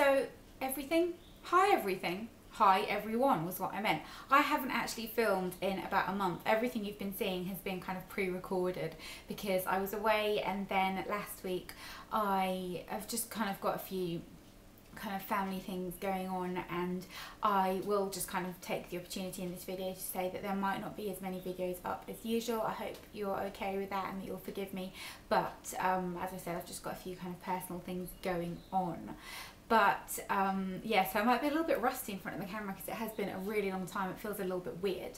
So hi everyone was what I meant. I haven't actually filmed in about a month. Everything you've been seeing has been kind of pre-recorded because I was away, and then last week I've just kind of got a few kind of family things going on, and I will just kind of take the opportunity in this video to say that there might not be as many videos up as usual. I hope you're okay with that and that you'll forgive me, but as I said, I've just got a few kind of personal things going on. But yeah, so I might be a little bit rusty in front of the camera because it has been a really long time. It feels a little bit weird.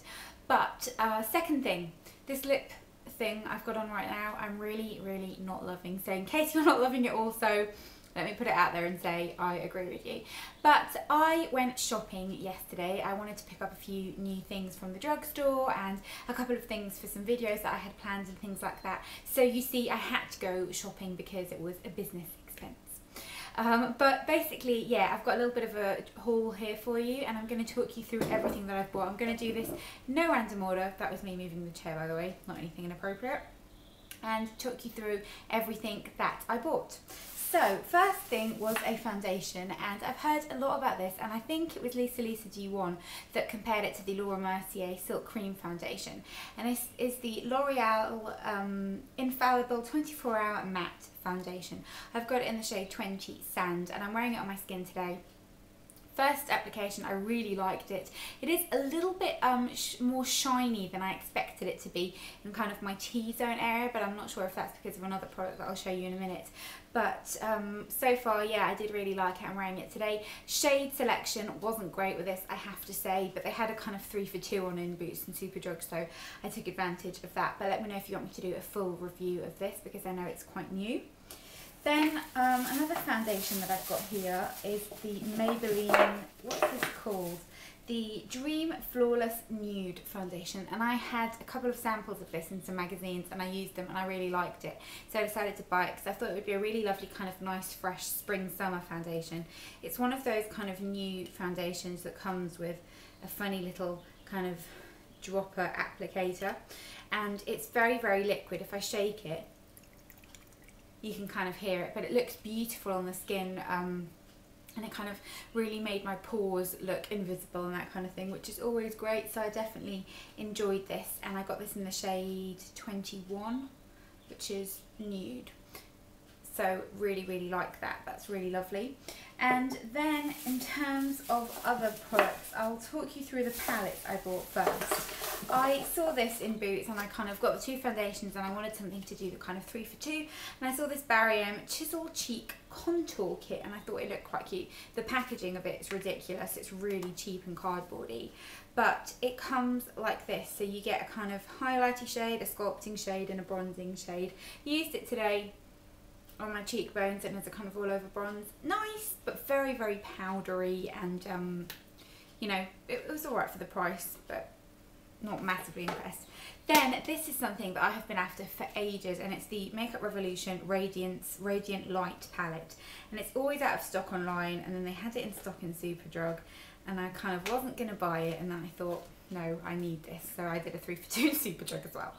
But second thing, this lip thing I've got on right now, I'm really not loving. So in case you're not loving it also, let me put it out there and say I agree with you. But I went shopping yesterday. I wanted to pick up a few new things from the drugstore and a couple of things for some videos that I had planned and things like that. So you see, I had to go shopping because it was a business expense. But basically, yeah, I've got a little bit of a haul here for you, and I'm going to talk you through everything that I've bought. I'm going to do this no random order. That was me moving the chair, by the way, not anything inappropriate. And talk you through everything that I bought. So first thing was a foundation, and I've heard a lot about this, and I think it was Lisa D1 that compared it to the Laura Mercier Silk Cream Foundation. And this is the L'Oreal Infallible 24-Hour Matte Foundation. I've got it in the shade 20 Sand, and I'm wearing it on my skin today. First application, I really liked it. It is a little bit more shiny than I expected it to be in kind of my T-zone area, but I'm not sure if that's because of another product that I'll show you in a minute. But so far, yeah, I did really like it. I'm wearing it today. Shade selection wasn't great with this, I have to say, but they had a kind of 3 for 2 on in Boots and Superdrug, so I took advantage of that. But let me know if you want me to do a full review of this, because I know it's quite new. Then another foundation that I've got here is the Maybelline, what's this called? The Dream Flawless Nude Foundation, and I had a couple of samples of this in some magazines and I used them and I really liked it, so I decided to buy it because I thought it would be a really lovely kind of nice fresh spring summer foundation. It's one of those kind of new foundations that comes with a funny little kind of dropper applicator, and it's very liquid. If I shake it, you can kind of hear it, but it looks beautiful on the skin, and it kind of really made my pores look invisible and that kind of thing, which is always great. So I definitely enjoyed this, and I got this in the shade 21, which is nude. So really like that. That's really lovely. And then in terms of other products, I'll talk you through the palettes I bought first. I saw this in Boots, and I kind of got the 2 foundations, and I wanted something to do the kind of 3 for 2, and I saw this Barry M Chisel Cheek Contour Kit, and I thought it looked quite cute. The packaging of it is ridiculous. It's really cheap and cardboardy, but it comes like this. So you get a kind of highlighty shade, a sculpting shade, and a bronzing shade. Used it today on my cheekbones, and it's a kind of all over bronze. Nice, but very powdery, and you know, it was alright for the price, but not massively impressed. Then this is something that I have been after for ages, and it's the Makeup Revolution Radiant Light palette, and it's always out of stock online, and then they had it in stock in Superdrug, and I kind of wasn't going to buy it, and then I thought, no, I need this, so I did a 3 for 2 in Superdrug as well.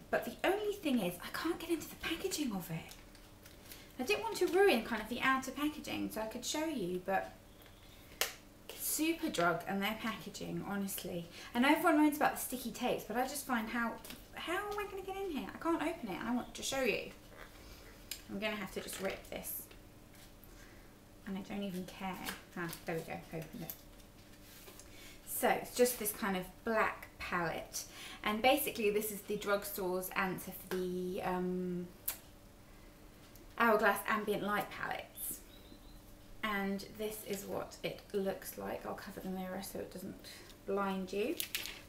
But the only thing is, I can't get into the packaging of it. I didn't want to ruin kind of the outer packaging, so I could show you, but Superdrug and their packaging, honestly. I know everyone moans about the sticky tapes, but I just find how am I going to get in here? I can't open it, and I want to show you. I'm going to have to just rip this, and I don't even care. There we go, opened it. So it's just this kind of black palette, and basically this is the drugstore's answer for the Hourglass Ambient Light palettes, and this is what it looks like. I'll cover the mirror so it doesn't blind you,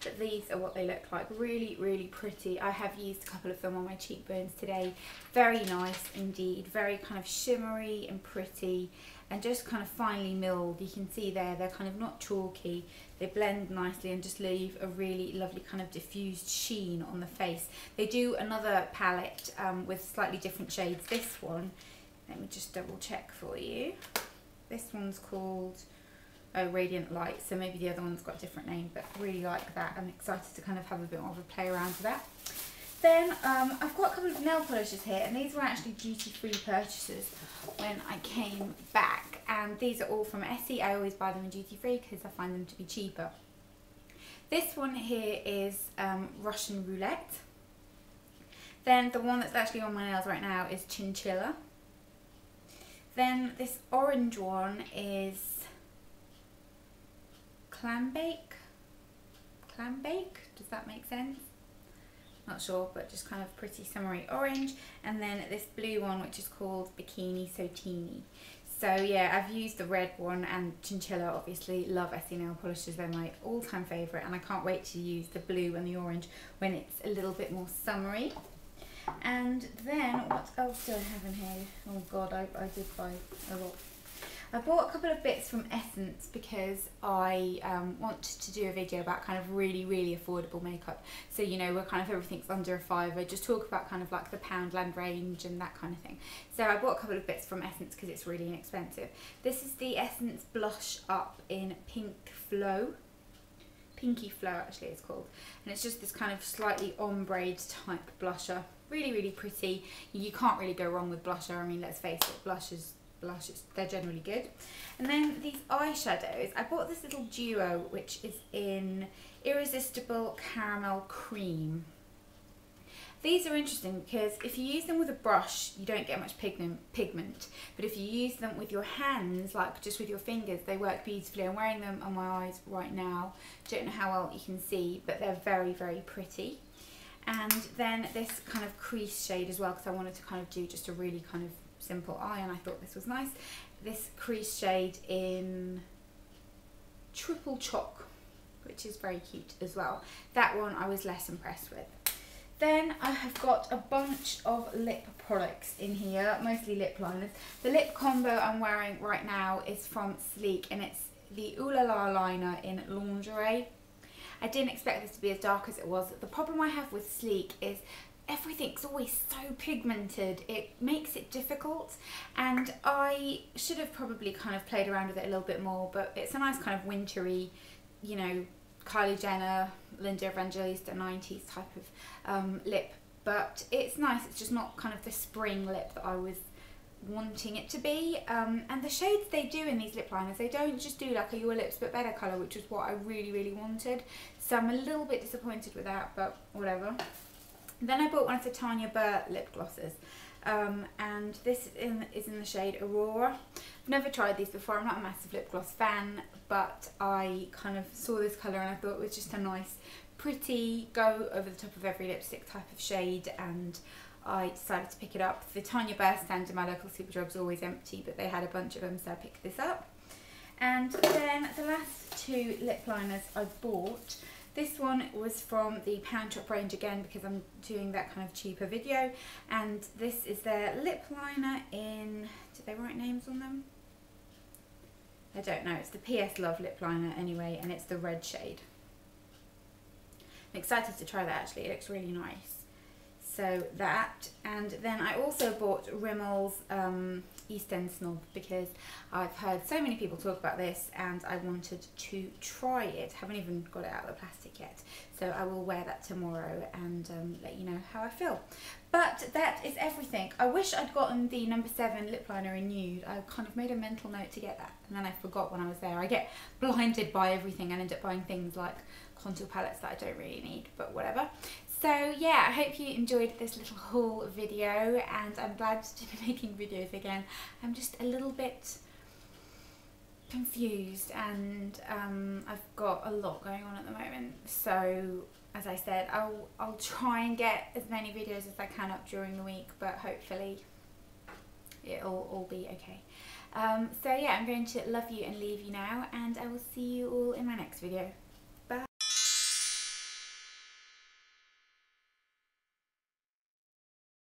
but these are what they look like. Really pretty. I have used a couple of them on my cheekbones today. Very nice indeed, very kind of shimmery and pretty, and just kind of finely milled. You can see there, they're kind of not chalky. They blend nicely and just leave a really lovely kind of diffused sheen on the face. They do another palette with slightly different shades. This one, let me just double check for you. This one's called Radiant Light, so maybe the other one's got a different name, but really like that. I'm excited to kind of have a bit more of a play around with that. Then I've got a couple of nail polishes here, and these were actually duty-free purchases when I came back, and these are all from Essie. I always buy them in duty-free because I find them to be cheaper. This one here is Russian Roulette. Then the one that's actually on my nails right now is Chinchilla. Then this orange one is Clambake. Clambake, does that make sense? Not sure, but just kind of pretty summery orange. And then this blue one, which is called Bikini Sotini. So yeah, I've used the red one and Chinchilla. Obviously love Essie nail polishes, they're my all-time favourite, and I can't wait to use the blue and the orange when it's a little bit more summery. And then what else do I have in here? Oh god, I did buy a lot. I bought a couple of bits from Essence because I want to do a video about kind of really affordable makeup. So you know, where kind of everything's under a £5. Just talk about kind of like the Poundland range and that kind of thing. So I bought a couple of bits from Essence because it's really inexpensive. This is the Essence Blush Up in Pink Flow. Pinky Flow actually it's called. And it's just this kind of slightly ombre type blusher. Really pretty. You can't really go wrong with blusher. I mean, let's face it, blushes, they're generally good. And then these eyeshadows, I bought this little duo which is in Irresistible Caramel Cream. These are interesting because if you use them with a brush you don't get much pigment, but if you use them with your hands, like just with your fingers, they work beautifully. I'm wearing them on my eyes right now. Don't know how well you can see, but they're very pretty. And then this kind of crease shade as well, because I wanted to kind of do just a really kind of simple eye, and I thought this was nice. This crease shade in Triple Chalk, which is very cute as well. That one I was less impressed with. Then I have got a bunch of lip products in here, mostly lip liners. The lip combo I'm wearing right now is from Sleek, and it's the Ooh La La liner in Lingerie. I didn't expect this to be as dark as it was. The problem I have with Sleek is everything's always so pigmented. It makes it difficult, and I should have probably kind of played around with it a little bit more, but it's a nice kind of wintry, you know, Kylie Jenner, Linda Evangelista 90s type of lip, but it's nice. It's just not kind of the spring lip that I was wanting it to be. And the shades they do in these lip liners, they don't just do like a Your Lips But Better colour, which is what I really wanted. So I'm a little bit disappointed with that, but whatever. Then I bought one of the Tanya Burr lip glosses, and this is in the shade Aurora. I've never tried these before. I'm not a massive lip gloss fan, but I kind of saw this colour and I thought it was just a nice, pretty, go over the top of every lipstick type of shade, and I decided to pick it up. The Tanya Burr stand in my local Superdrug's always empty, but they had a bunch of them, so I picked this up. And then the last two lip liners I bought, this one was from the Pound Shop range again because I'm doing that kind of cheaper video, and this is their lip liner in, did they write names on them? I don't know, it's the PS Love lip liner anyway, and it's the red shade. I'm excited to try that actually, it looks really nice. So that, and then I also bought Rimmel's East End Snob because I've heard so many people talk about this and I wanted to try it. Haven't even got it out of the plastic yet, so I will wear that tomorrow and let you know how I feel. But that is everything. I wish I'd gotten the number 7 lip liner in nude. I kind of made a mental note to get that, and then I forgot when I was there. I get blinded by everything and end up buying things like contour palettes that I don't really need, but whatever. So yeah, I hope you enjoyed this little haul video, and I'm glad to be making videos again. I'm just a little bit confused, and I've got a lot going on at the moment. So as I said, I'll try and get as many videos as I can up during the week, but hopefully it'll all be okay. So yeah, I'm going to love you and leave you now, and I will see you all in my next video.